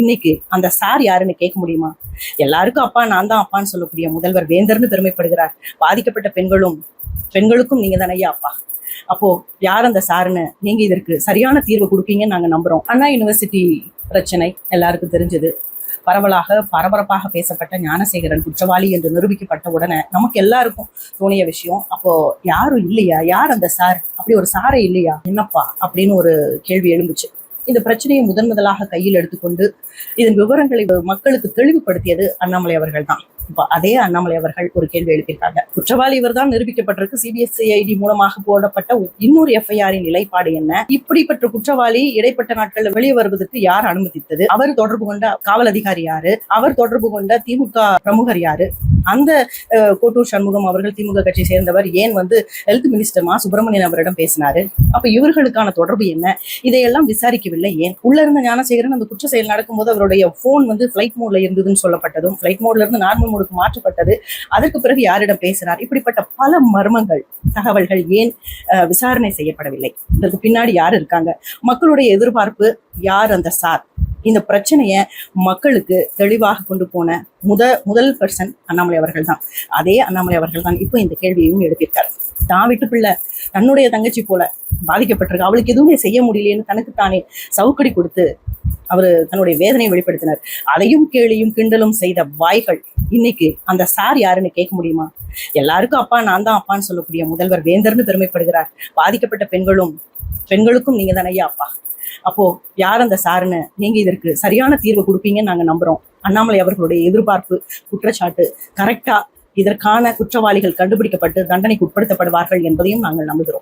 இன்னைக்கு அந்த சார் யாருன்னு கேட்க முடியுமா? எல்லாருக்கும் அப்பா நான் தான் அப்பான்னு சொல்லக்கூடிய முதல்வர் வேந்தர்னு பெருமைப்படுகிறார். பாதிக்கப்பட்ட பெண்களுக்கும் நீங்க தானே ஐயா அப்பா. அப்போ யார் அந்த சாருன்னு நீங்க இதற்கு சரியான தீர்வு கொடுப்பீங்கன்னு நாங்க நம்புறோம். அண்ணா யூனிவர்சிட்டி பிரச்சனை எல்லாருக்கும் தெரிஞ்சது. பரவலாக பரபரப்பாக பேசப்பட்ட ஞானசேகரன் குற்றவாளி என்று நிரூபிக்கப்பட்ட உடனே நமக்கு எல்லாருக்கும் தோணிய விஷயம், அப்போ யாரும் இல்லையா, யார் அந்த சார், அப்படி ஒரு சாரே இல்லையா என்னப்பா அப்படின்னு ஒரு கேள்வி எழுந்துச்சு. இந்த பிரச்சனையை முதலாக கையில் எடுத்துக்கொண்டு இதன் விவரங்களை மக்களுக்கு தெளிவுபடுத்தியது அண்ணாமலை அவர்கள் தான். இப்ப அதே அண்ணாமலை அவர்கள் ஒரு கேள்வி எழுப்பியிருக்காங்க. குற்றவாளி இவர் தான் நிரூபிக்கப்பட்டிருக்கு. சிபிஎஸ்சிஐடி மூலமாக போடப்பட்ட இன்னொரு எஃப்ஐஆரின் நிலைப்பாடு என்ன? இப்படிப்பட்ட குற்றவாளி இடைப்பட்ட நாட்கள்ல வெளியே வருவதற்கு யார் அனுமதித்தது? அவர் தொடர்பு கொண்ட காவல் அதிகாரி யாரு? அவர் தொடர்பு கொண்ட திமுக பிரமுகர் யாரு? அந்த கோட்டூர் சண்முகம் அவர்கள் திமுக கட்சியை சேர்ந்தவர் ஏன் ஹெல்த் மினிஸ்டர் மா சுப்பிரமணியன் அவரிடம் பேசினாரு? அப்ப இவர்களுக்கான தொடர்பு என்ன? இதையெல்லாம் விசாரிக்கவில்லை ஏன்? உள்ள இருந்த ஞானசேகரன் அந்த குற்ற செயல் நடக்கும்போது அவருடைய போன் ஃபிளைட் மோட்ல இருந்ததுன்னு சொல்லப்பட்டதும் ஃபிளைட் மோட்ல இருந்து நார்மல் மோடுக்கு மாற்றப்பட்டது. அதற்கு பிறகு யாரிடம் பேசினார்? இப்படிப்பட்ட பல மர்மங்கள், தகவல்கள் ஏன் விசாரணை செய்யப்படவில்லை? இதற்கு பின்னாடி யார் இருக்காங்க? மக்களுடைய எதிர்பார்ப்பு யார் அந்த சார்? இந்த பிரச்சனைய மக்களுக்கு தெளிவாக கொண்டு போன முதல் பர்சன் அண்ணாமலை அவர்கள் தான். அதே அண்ணாமலை அவர்கள் தான் இப்போ இந்த கேள்வியையும் எழுப்பியிருக்காரு. தான் வீட்டு பிள்ளை தன்னுடைய தங்கச்சி போல பாதிக்கப்பட்டிருக்கு, அவளுக்கு எதுவுமே செய்ய முடியலன்னு தனக்குத்தானே சவுக்கடி கொடுத்து அவரு தன்னுடைய வேதனையை வெளிப்படுத்தினார். அதையும் கேலியும் கிண்டலும் செய்த வாய்கள் இன்னைக்கு அந்த சார் யாருன்னு கேட்க முடியுமா? எல்லாருக்கும் அப்பா நான் தான் அப்பான்னு சொல்லக்கூடிய முதல்வர் வேந்தர்னு பெருமைப்படுகிறார். பாதிக்கப்பட்ட பெண்களுக்கும் நீங்க தானே ஐயா அப்பா. அப்போ யார் அந்த சாருன்னு நீங்க இதற்கு சரியான தீர்வு கொடுப்பீங்கன்னு நாங்க நம்புறோம். அண்ணாமலை அவர்களுடைய எதிர்பார்ப்பு, குற்றச்சாட்டு கரெக்டா இதற்கான குற்றவாளிகள் கண்டுபிடிக்கப்பட்டு தண்டனைக்கு உட்படுத்தப்படுவார்கள் என்பதையும் நாங்கள் நம்புகிறோம்.